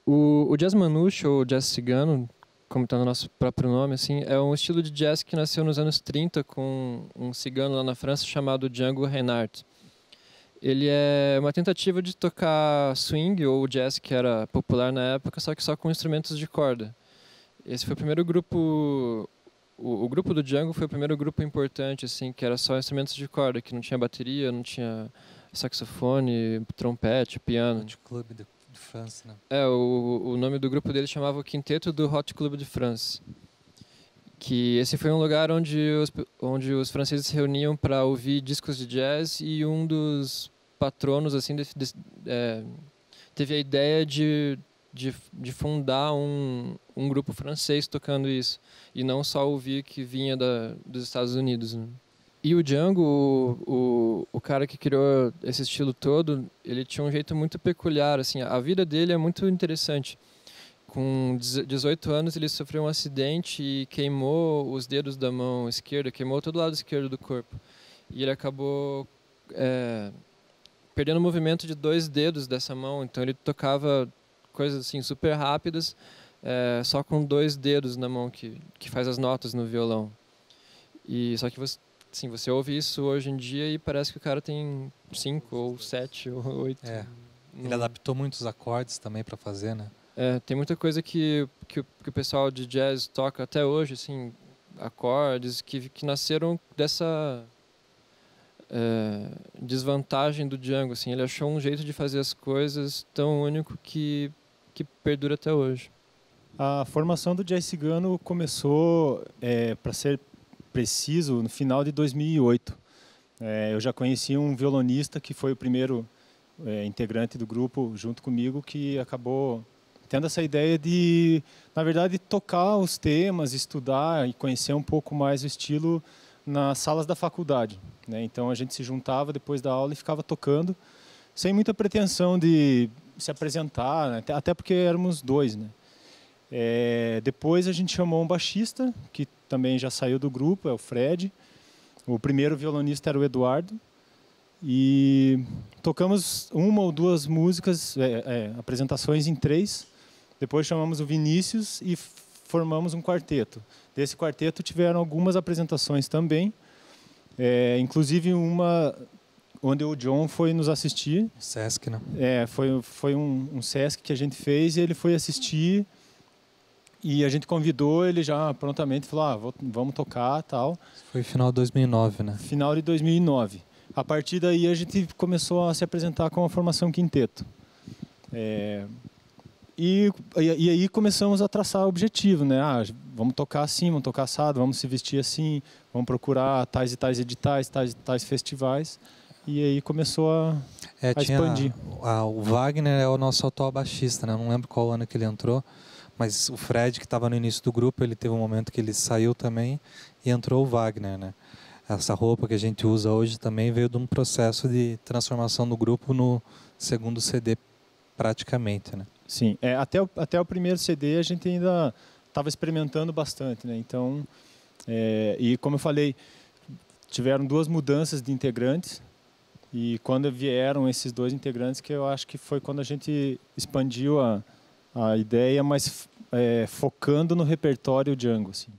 O jazz manouche, ou jazz cigano, como está no nosso próprio nome, assim, é um estilo de jazz que nasceu nos anos 30 com um cigano lá na França chamado Django Reinhardt. Ele é uma tentativa de tocar swing, ou jazz que era popular na época, só que só com instrumentos de corda. Esse foi o primeiro grupo... O grupo do Django foi o primeiro grupo importante, assim, que era só instrumentos de corda, que não tinha bateria, não tinha saxofone, trompete, piano. Hot Club de France, né? O nome do grupo dele chamava o Quinteto do Hot Club de France. Que esse foi um lugar onde os franceses se reuniam para ouvir discos de jazz, e um dos patronos assim teve a ideia de fundar um grupo francês tocando isso, e não só ouvir que vinha dos Estados Unidos, né? E o Django, o cara que criou esse estilo todo, ele tinha um jeito muito peculiar, assim, a vida dele é muito interessante. Com 18 anos ele sofreu um acidente e queimou os dedos da mão esquerda, queimou todo o lado esquerdo do corpo. E ele acabou perdendo o movimento de 2 dedos dessa mão, então ele tocava coisas assim super rápidas, só com 2 dedos na mão que faz as notas no violão. E só que você ouve isso hoje em dia e parece que o cara tem 5 ou 7 ou 8. Ele adaptou muitos acordes também para fazer, né? Tem muita coisa que o pessoal de jazz toca até hoje, assim, acordes que nasceram dessa desvantagem do Django, assim. Ele achou um jeito de fazer as coisas tão único que perdura até hoje. A formação do jazz cigano começou, para ser preciso, no final de 2008. Eu já conheci um violonista que foi o primeiro integrante do grupo junto comigo, que acabou tendo essa ideia de, na verdade, tocar os temas, estudar e conhecer um pouco mais o estilo nas salas da faculdade, né? Então a gente se juntava depois da aula e ficava tocando, sem muita pretensão de se apresentar, né? Até porque éramos 2, né? Depois a gente chamou um baixista, que também já saiu do grupo, é o Fred. O primeiro violonista era o Eduardo. E tocamos 1 ou 2 músicas, apresentações em 3. Depois chamamos o Vinícius e formamos um quarteto. Desse quarteto tiveram algumas apresentações também, inclusive uma onde o John foi nos assistir. Sesc, né? Foi um Sesc que a gente fez, e ele foi assistir, e a gente convidou, ele já prontamente falou, vamos tocar, tal. Foi final de 2009, né? Final de 2009. A partir daí a gente começou a se apresentar com a formação quinteto. E aí começamos a traçar o objetivo, né? Vamos tocar assim, vamos tocar assado, vamos se vestir assim, vamos procurar tais e tais editais, tais e tais festivais. E aí começou a expandir. O Wagner é o nosso atual baixista, né? Não lembro qual ano que ele entrou, mas o Fred, que estava no início do grupo, ele teve um momento que ele saiu também e entrou o Wagner, né? Essa roupa que a gente usa hoje também veio de um processo de transformação do grupo no segundo CD, praticamente, né? Sim, até o primeiro CD a gente ainda estava experimentando bastante, né? Então, e como eu falei, tiveram 2 mudanças de integrantes, e quando vieram esses 2 integrantes, que eu acho que foi quando a gente expandiu a ideia, mas focando no repertório Django, assim.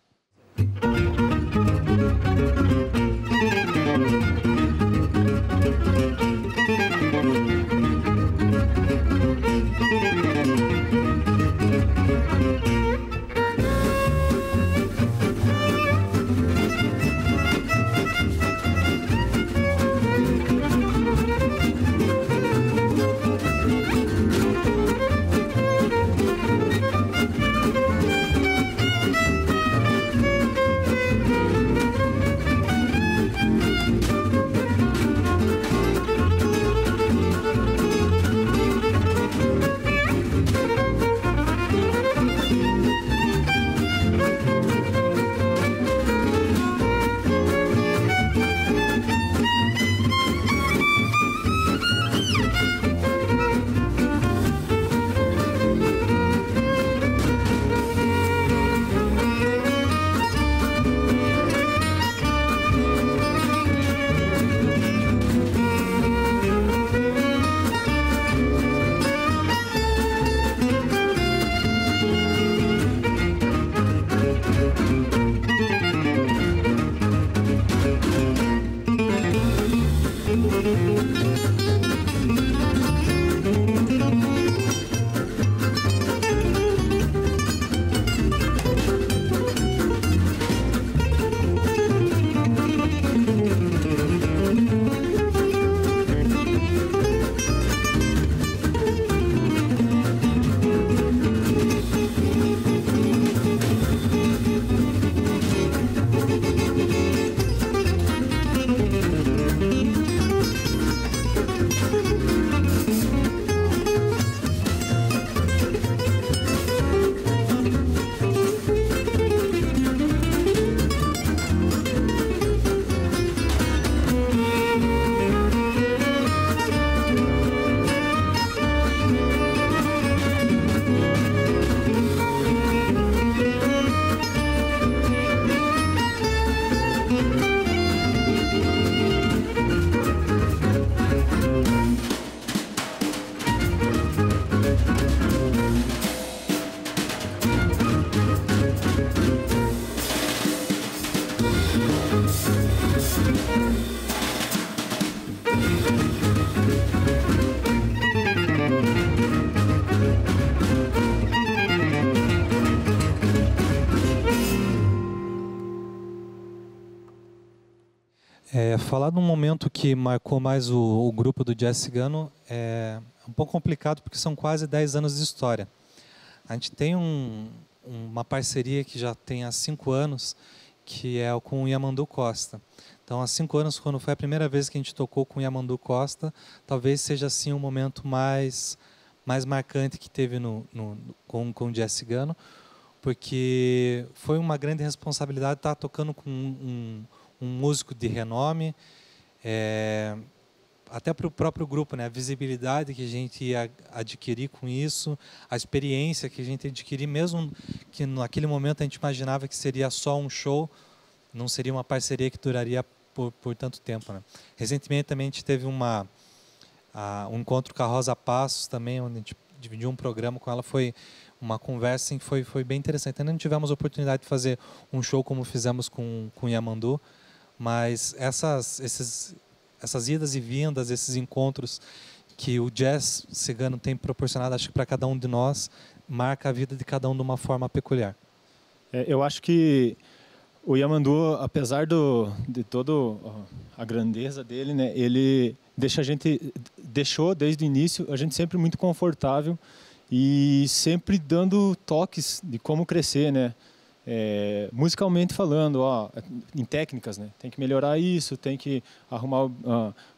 Falar de um momento que marcou mais o grupo do jazz cigano é um pouco complicado, porque são quase 10 anos de história. A gente tem uma parceria que já tem há 5 anos, que é com o Yamandu Costa. Então, há 5 anos, quando foi a primeira vez que a gente tocou com o Yamandu Costa, talvez seja assim o momento mais marcante que teve com o jazz cigano, porque foi uma grande responsabilidade estar tocando com um músico de renome, até para o próprio grupo, né? A visibilidade que a gente ia adquirir com isso, a experiência que a gente ia adquirir, mesmo que naquele momento a gente imaginava que seria só um show, não seria uma parceria que duraria por tanto tempo, né? Recentemente também a gente teve um encontro com a Rosa Passos também, onde a gente dividiu um programa com ela, foi uma conversa que foi bem interessante. Ainda não tivemos a oportunidade de fazer um show como fizemos com o Yamandu, mas essas idas e vindas, esses encontros que o jazz cigano tem proporcionado, acho que para cada um de nós, marca a vida de cada um de uma forma peculiar. Eu acho que o Yamandu, apesar de toda a grandeza dele, né, ele deixou desde o início a gente sempre muito confortável e sempre dando toques de como crescer, né? Musicalmente falando, em técnicas, né? Tem que melhorar isso, tem que arrumar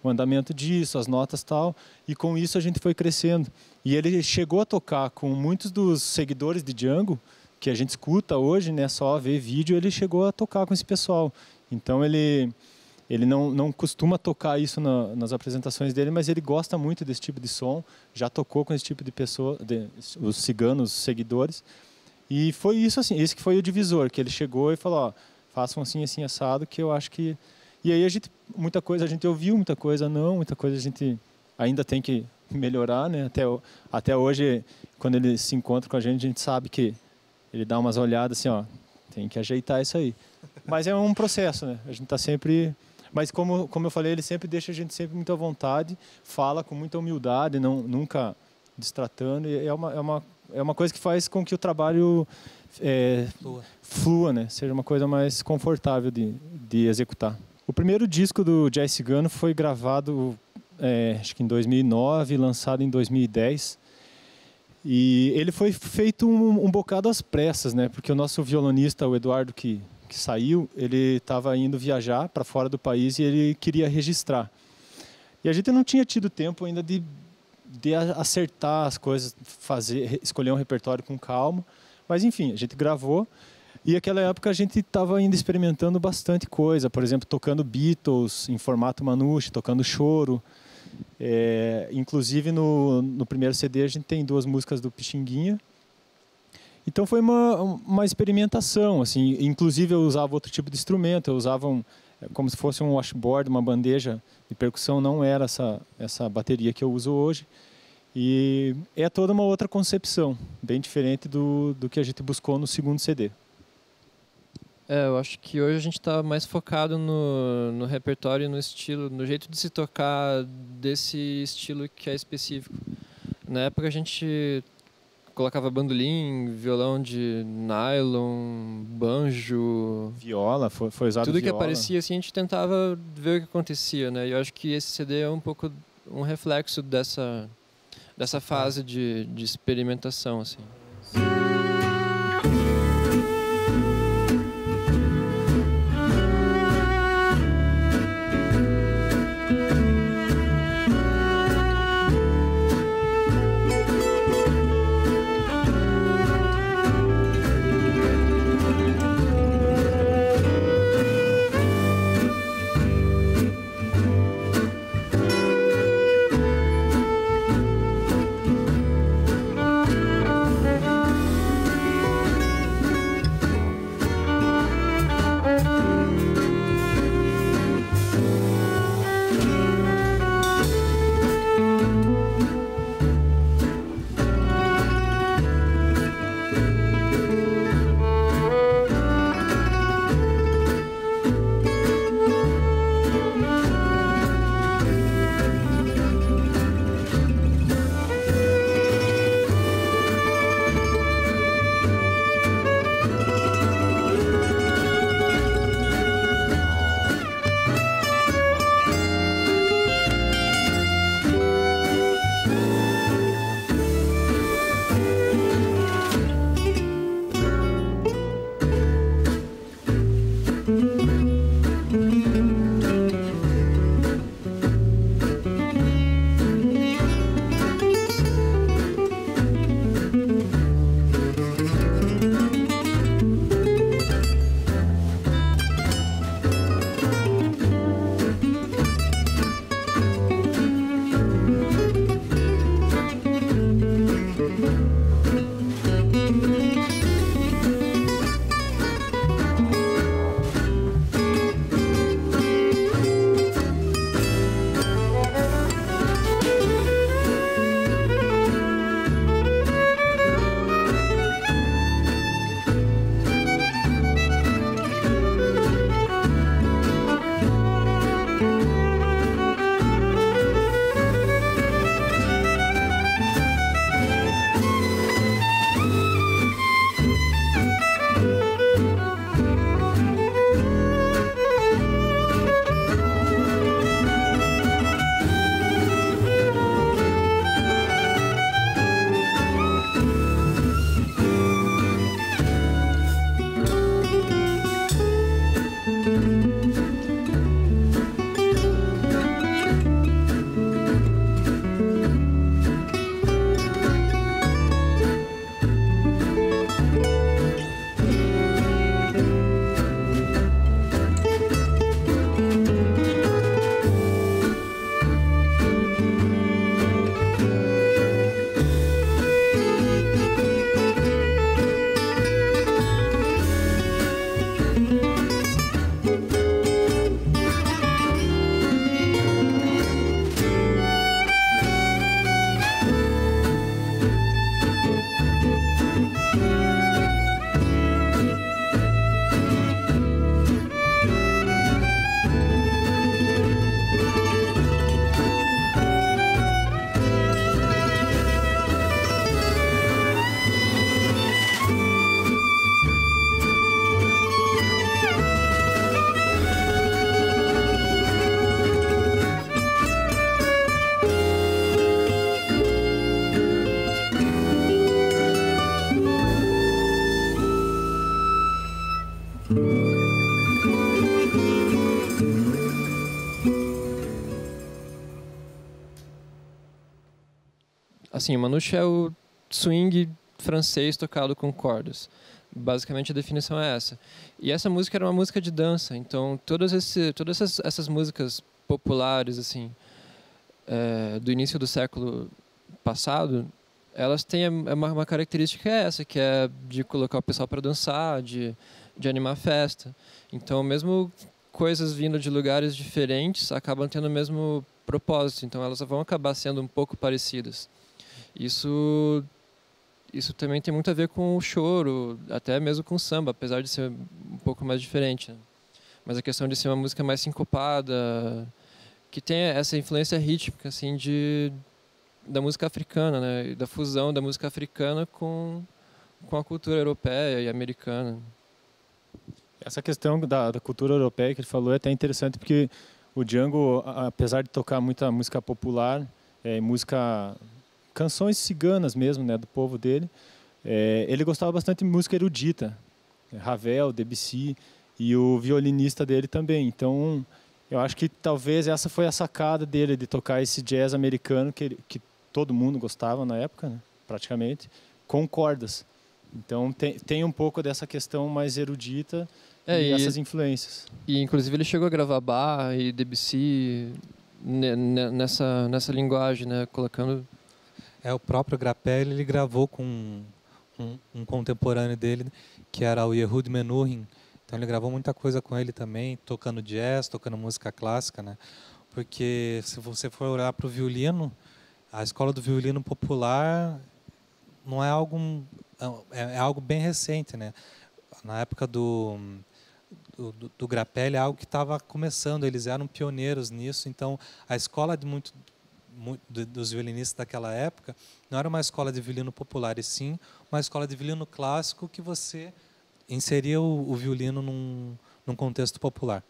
o andamento disso, as notas e tal. E com isso a gente foi crescendo. E ele chegou a tocar com muitos dos seguidores de Django, que a gente escuta hoje, né? Só ver vídeo, ele chegou a tocar com esse pessoal. Então ele não costuma tocar isso nas apresentações dele, mas ele gosta muito desse tipo de som. Já tocou com esse tipo de pessoa, os ciganos, os seguidores. E foi isso, assim, esse que foi o divisor, que ele chegou e falou, façam assim, assim, assado, que eu acho que... E aí muita coisa a gente ouviu, muita coisa não, muita coisa a gente ainda tem que melhorar, né? Até hoje, quando ele se encontra com a gente sabe que ele dá umas olhadas assim, tem que ajeitar isso aí. Mas é um processo, né? A gente está sempre... Mas como eu falei, ele sempre deixa a gente sempre muito à vontade, fala com muita humildade, nunca destratando, e é uma coisa que faz com que o trabalho flua, né? Seja uma coisa mais confortável de executar. O primeiro disco do Jazz Cigano foi gravado, acho que em 2009, lançado em 2010. E ele foi feito um bocado às pressas, né? Porque o nosso violonista, o Eduardo, que saiu, ele estava indo viajar para fora do país e ele queria registrar. E a gente não tinha tido tempo ainda de acertar as coisas, escolher um repertório com calma. Mas, enfim, a gente gravou. E naquela época a gente estava ainda experimentando bastante coisa. Por exemplo, tocando Beatles em formato Manouche, tocando choro. Inclusive, no primeiro CD a gente tem 2 músicas do Pixinguinha. Então foi uma experimentação. Assim. Inclusive eu usava outro tipo de instrumento. Eu usava como se fosse um washboard, uma bandeja de percussão. Não era essa bateria que eu uso hoje. E é toda uma outra concepção, bem diferente do que a gente buscou no segundo CD. Eu acho que hoje a gente está mais focado no repertório e no estilo, no jeito de se tocar desse estilo que é específico. Na época a gente colocava bandolim, violão de nylon, banjo... Viola, foi usado tudo viola. Que aparecia, assim, a gente tentava ver o que acontecia, né? E eu acho que esse CD é um pouco um reflexo dessa fase de experimentação, assim. assim, o manouche é o swing francês tocado com cordas. Basicamente a definição é essa. E essa música era uma música de dança, então todas essas músicas populares assim do início do século passado, elas têm uma característica essa, que é de colocar o pessoal para dançar, de animar a festa. Então, mesmo coisas vindo de lugares diferentes acabam tendo o mesmo propósito, então elas vão acabar sendo um pouco parecidas. Isso também tem muito a ver com o choro, até mesmo com o samba, apesar de ser um pouco mais diferente, né? Mas a questão de ser uma música mais sincopada, que tem essa influência rítmica assim da música africana, né? Da fusão da música africana com a cultura europeia e americana. Essa questão da cultura europeia que ele falou é até interessante, porque o Django, apesar de tocar muita música popular, canções ciganas mesmo, né, do povo dele, ele gostava bastante de música erudita, Ravel, Debussy, e o violinista dele também. Então, eu acho que talvez essa foi a sacada dele, de tocar esse jazz americano que todo mundo gostava na época, né, praticamente, com cordas. Então, tem um pouco dessa questão mais erudita e essas influências. E, inclusive, ele chegou a gravar Bach e Debussy nessa linguagem, né, colocando... O próprio Grappelli, ele gravou com um contemporâneo dele, que era o Yehud Menuhin. Então ele gravou muita coisa com ele também, tocando jazz, tocando música clássica, né? Porque se você for olhar para o violino, a escola do violino popular não é algo... É algo bem recente, né? Na época do Grappelli é algo que estava começando, eles eram pioneiros nisso. Então a escola dos violinistas daquela época não era uma escola de violino popular, e sim uma escola de violino clássico, que você inseria o violino num contexto popular.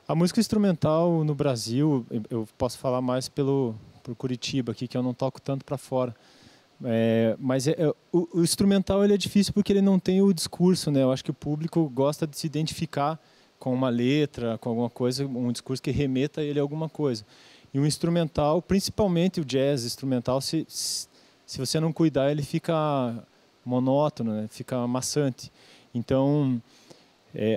A música instrumental no Brasil, eu posso falar mais por Curitiba aqui, que eu não toco tanto para fora. Mas o instrumental ele é difícil porque ele não tem o discurso, né? Eu acho que o público gosta de se identificar com uma letra, com alguma coisa, um discurso que remeta a ele a alguma coisa. E o instrumental, principalmente o jazz instrumental, se você não cuidar, ele fica monótono, né? Fica maçante. Então,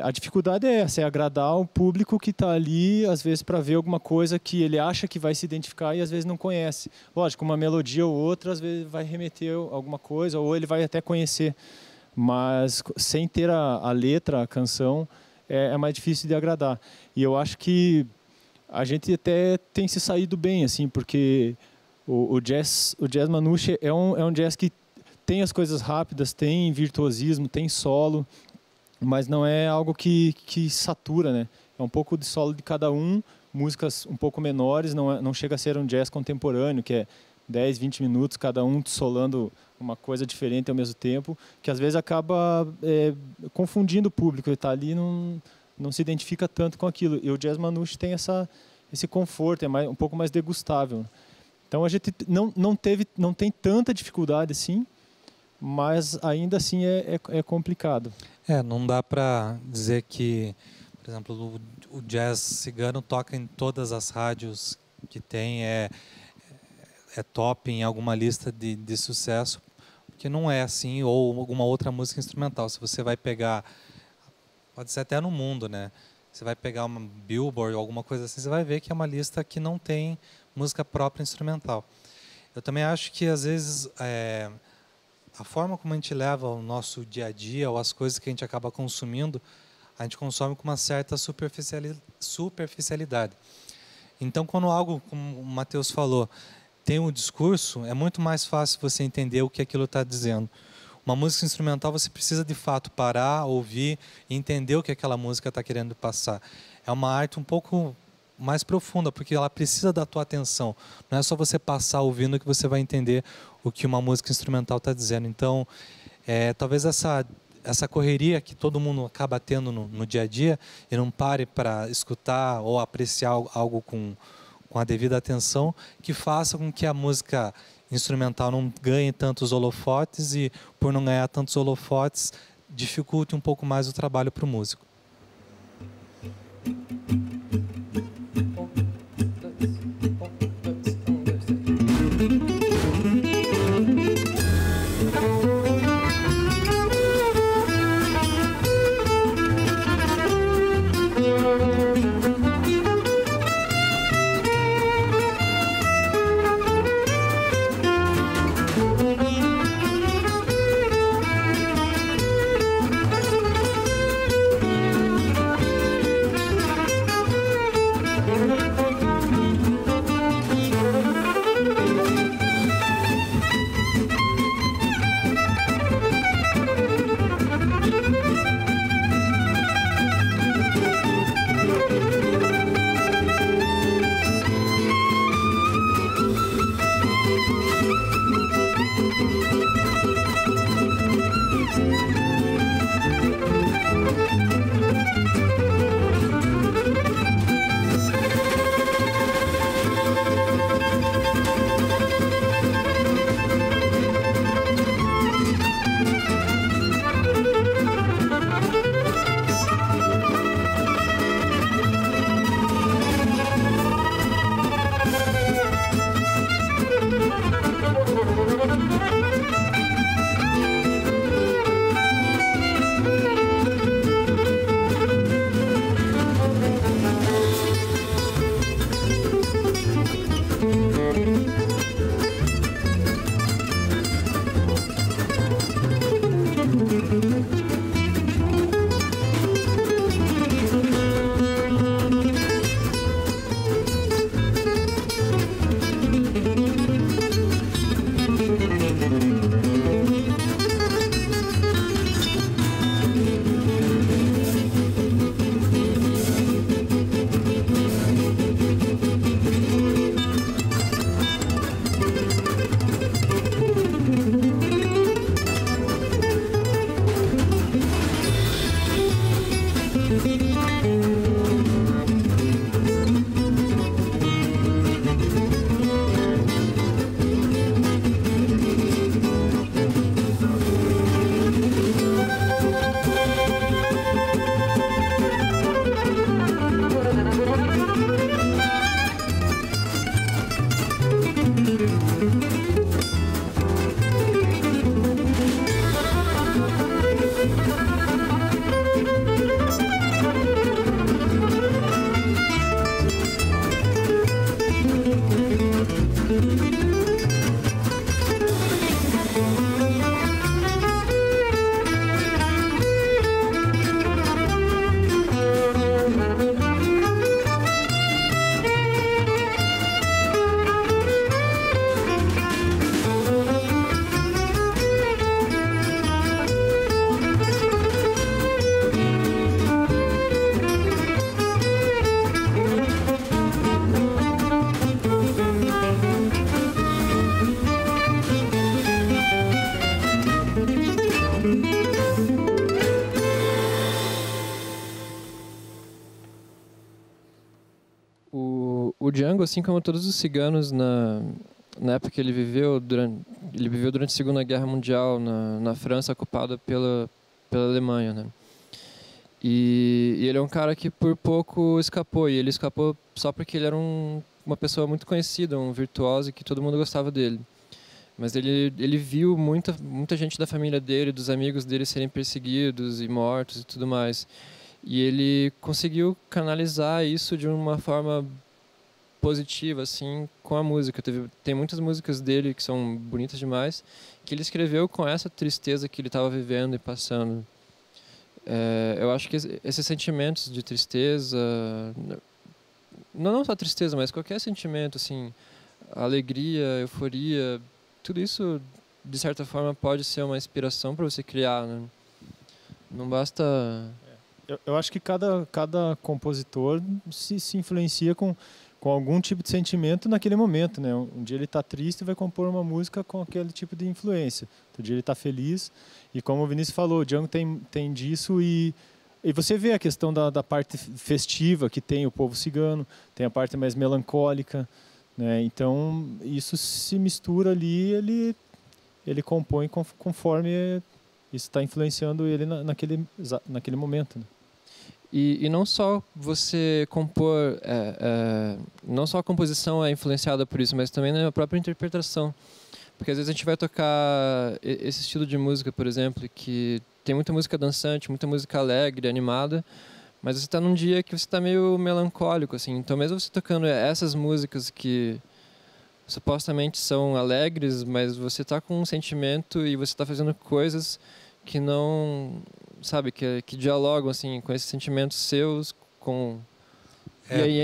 a dificuldade é essa, é agradar o público que está ali, às vezes, para ver alguma coisa que ele acha que vai se identificar e às vezes não conhece. Lógico, uma melodia ou outra, às vezes vai remeter a alguma coisa, ou ele vai até conhecer. Mas sem ter a letra, a canção, é mais difícil de agradar. E eu acho que a gente até tem se saído bem, assim, porque o jazz manouche é um jazz que tem as coisas rápidas, tem virtuosismo, tem solo. mas não é algo que satura, né? É um pouco de solo de cada um, músicas um pouco menores, não chega a ser um jazz contemporâneo, que é 10, 20 minutos, cada um solando uma coisa diferente ao mesmo tempo, que às vezes acaba confundindo o público. Ele está ali e não se identifica tanto com aquilo. E o jazz manouche tem esse conforto, é um pouco mais degustável. Então a gente não tem tanta dificuldade assim, mas ainda assim é complicado. Não dá para dizer que, por exemplo, o jazz cigano toca em todas as rádios que tem, é top em alguma lista de sucesso, porque não é assim, ou alguma outra música instrumental. Se você vai pegar, pode ser até no mundo, né? Você vai pegar uma Billboard ou alguma coisa assim, você vai ver que é uma lista que não tem música própria instrumental. Eu também acho que, às vezes, a forma como a gente leva o nosso dia a dia ou as coisas que a gente acaba consumindo, a gente consome com uma certa superficialidade. Então, quando algo, como o Matheus falou, tem um discurso, é muito mais fácil você entender o que aquilo está dizendo. Uma música instrumental, você precisa de fato parar, ouvir e entender o que aquela música está querendo passar. É uma arte um pouco mais profunda, porque ela precisa da tua atenção. Não é só você passar ouvindo que você vai entender o que uma música instrumental está dizendo. Então, talvez essa correria que todo mundo acaba tendo no dia a dia e não pare para escutar ou apreciar algo com a devida atenção, que faça com que a música instrumental não ganhe tantos holofotes e, por não ganhar tantos holofotes, dificulte um pouco mais o trabalho para o músico. o Django, assim como todos os ciganos na época que ele viveu durante a Segunda Guerra Mundial na França, ocupada pela Alemanha, né? E ele é um cara que por pouco escapou, e ele escapou só porque ele era uma pessoa muito conhecida, um virtuoso, e que todo mundo gostava dele. Mas ele viu muita gente da família dele, dos amigos dele serem perseguidos e mortos e tudo mais. E ele conseguiu canalizar isso de uma forma positiva, assim, com a música. Tem muitas músicas dele que são bonitas demais, que ele escreveu com essa tristeza que ele estava vivendo e passando. Eu acho que esses sentimentos de tristeza, não só tristeza, mas qualquer sentimento, assim, alegria, euforia, tudo isso, de certa forma, pode ser uma inspiração para você criar, né? Não basta... Eu acho que cada compositor se influencia com algum tipo de sentimento naquele momento, né? Um dia ele está triste e vai compor uma música com aquele tipo de influência. Outro dia ele está feliz. E como o Vinícius falou, o Django tem disso e você vê a questão da parte festiva que tem o povo cigano, tem a parte mais melancólica, né? Então isso se mistura ali, ele compõe conforme isso está influenciando ele naquele momento, né? E não só você compor, não só a composição é influenciada por isso, mas também na própria interpretação. Porque às vezes a gente vai tocar esse estilo de música, por exemplo, que tem muita música dançante, muita música alegre, animada, mas você está num dia que você está meio melancólico, assim. Então mesmo você tocando essas músicas que supostamente são alegres, mas você está com um sentimento e você está fazendo coisas que não... sabe, que dialogam assim com esses sentimentos seus,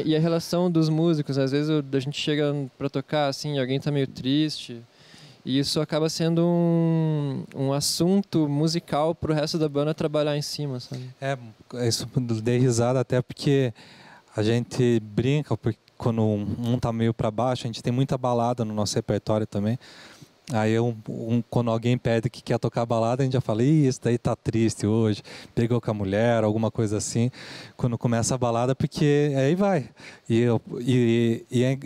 e a relação dos músicos. Às vezes a gente chega para tocar assim, alguém tá meio triste, e isso acaba sendo um assunto musical pro resto da banda trabalhar em cima, sabe? Isso dei risada até porque a gente brinca, porque quando um tá meio para baixo, a gente tem muita balada no nosso repertório também. Aí quando alguém pede que quer tocar balada, a gente já fala, isso daí tá triste hoje, pegou com a mulher, alguma coisa assim. Quando começa a balada, porque aí vai. E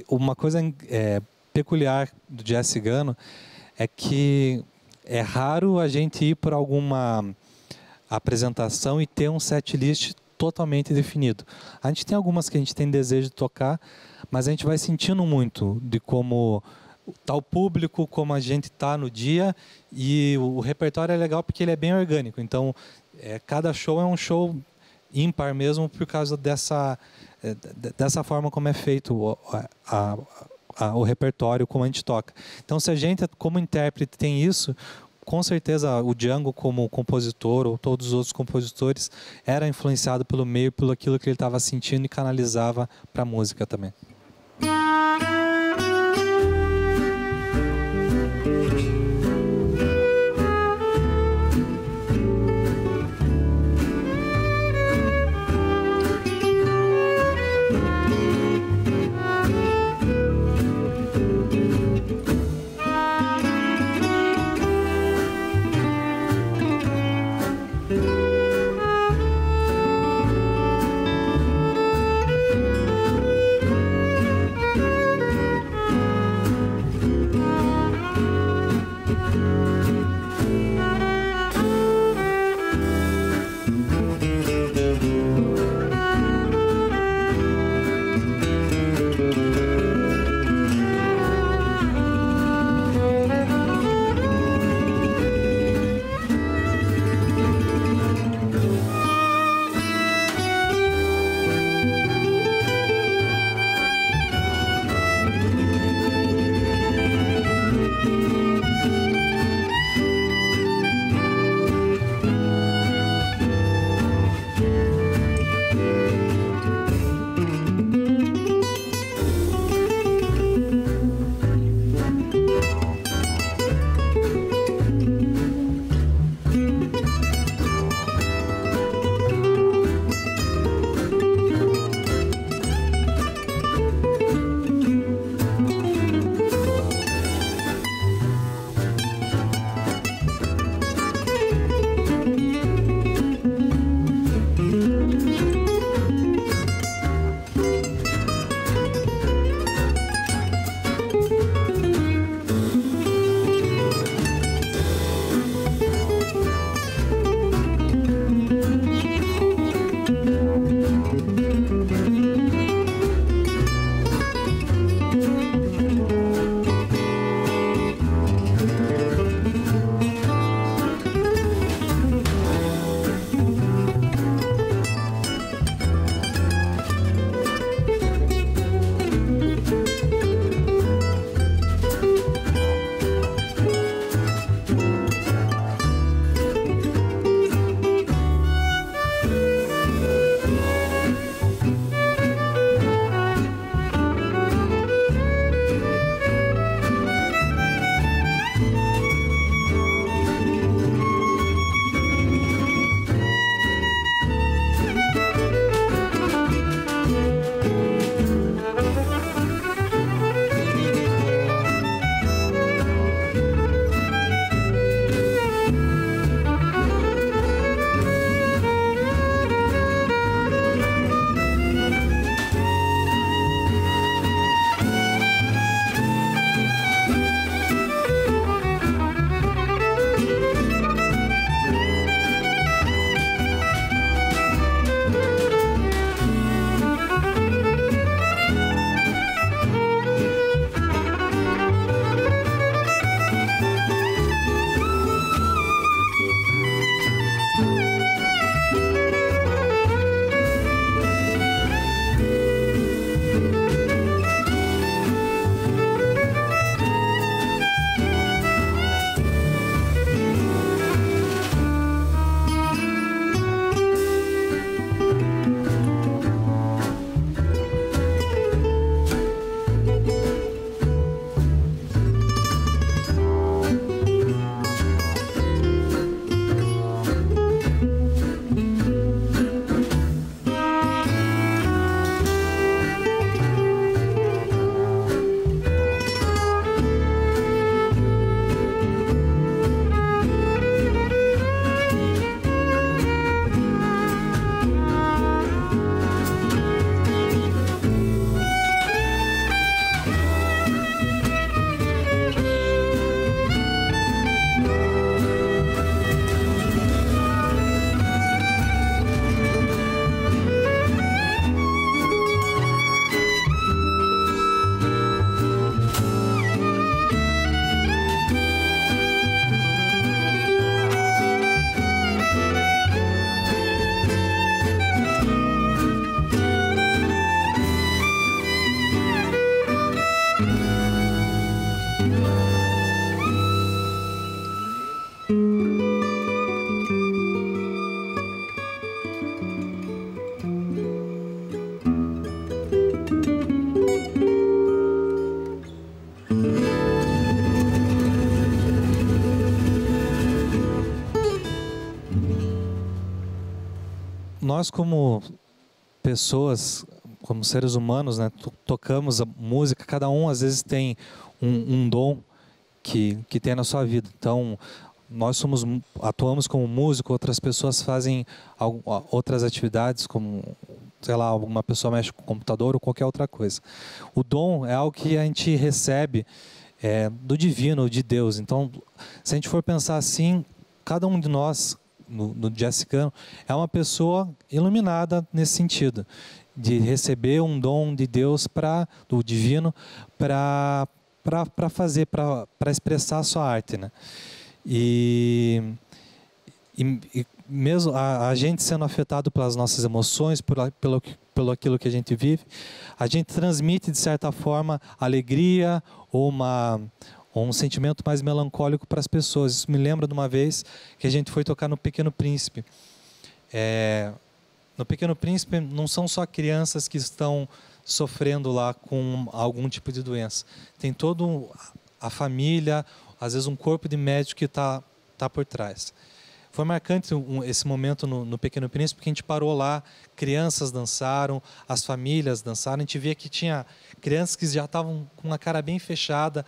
uma coisa peculiar do jazz cigano é que é raro a gente ir para alguma apresentação e ter um set list totalmente definido. A gente tem algumas que a gente tem desejo de tocar, mas a gente vai sentindo muito de como tá o público, como a gente tá no dia, e o repertório é legal porque ele é bem orgânico. Então, cada show é um show ímpar mesmo por causa dessa forma como é feito o repertório, como a gente toca. Então, se a gente, como intérprete, tem isso, com certeza o Django, como compositor, ou todos os outros compositores, era influenciado pelo meio, pelo aquilo que ele estava sentindo e canalizava para a música também. nós como pessoas, como seres humanos, né, tocamos a música, cada um às vezes tem um dom que tem na sua vida. Então, nós atuamos como músico, outras pessoas fazem outras atividades, como, sei lá, uma pessoa mexe com o computador ou qualquer outra coisa. O dom é algo que a gente recebe do divino, de Deus. Então, se a gente for pensar assim, cada um de nós, no jazz cigano, é uma pessoa iluminada nesse sentido, de receber um dom de Deus, do divino, para fazer, para expressar a sua arte, né? E mesmo a gente sendo afetado pelas nossas emoções, pelo aquilo que a gente vive, a gente transmite, de certa forma, alegria ou um sentimento mais melancólico para as pessoas. Isso me lembra de uma vez que a gente foi tocar no Pequeno Príncipe. No Pequeno Príncipe não são só crianças que estão sofrendo lá com algum tipo de doença. Tem toda a família, às vezes um corpo de médico que está por trás. Foi marcante esse momento no Pequeno Príncipe, porque a gente parou lá, crianças dançaram, as famílias dançaram, a gente via que tinha crianças que já estavam com a cara bem fechada,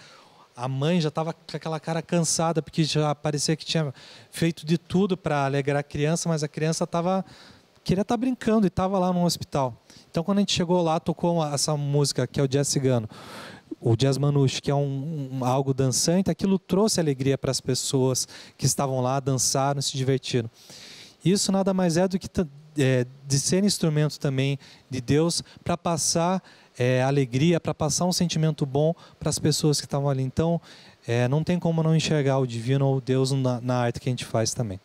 a mãe já estava com aquela cara cansada, porque já parecia que tinha feito de tudo para alegrar a criança, mas a criança queria estar brincando e estava lá no hospital. Então, quando a gente chegou lá, tocou essa música, que é o jazz cigano, o jazz manouche, que é algo dançante, aquilo trouxe alegria para as pessoas que estavam lá, dançaram, se divertiram. Isso nada mais é do que de ser instrumento também de Deus para passar alegria, para passar um sentimento bom para as pessoas que estavam ali. Então, não tem como não enxergar o divino ou Deus na arte que a gente faz também.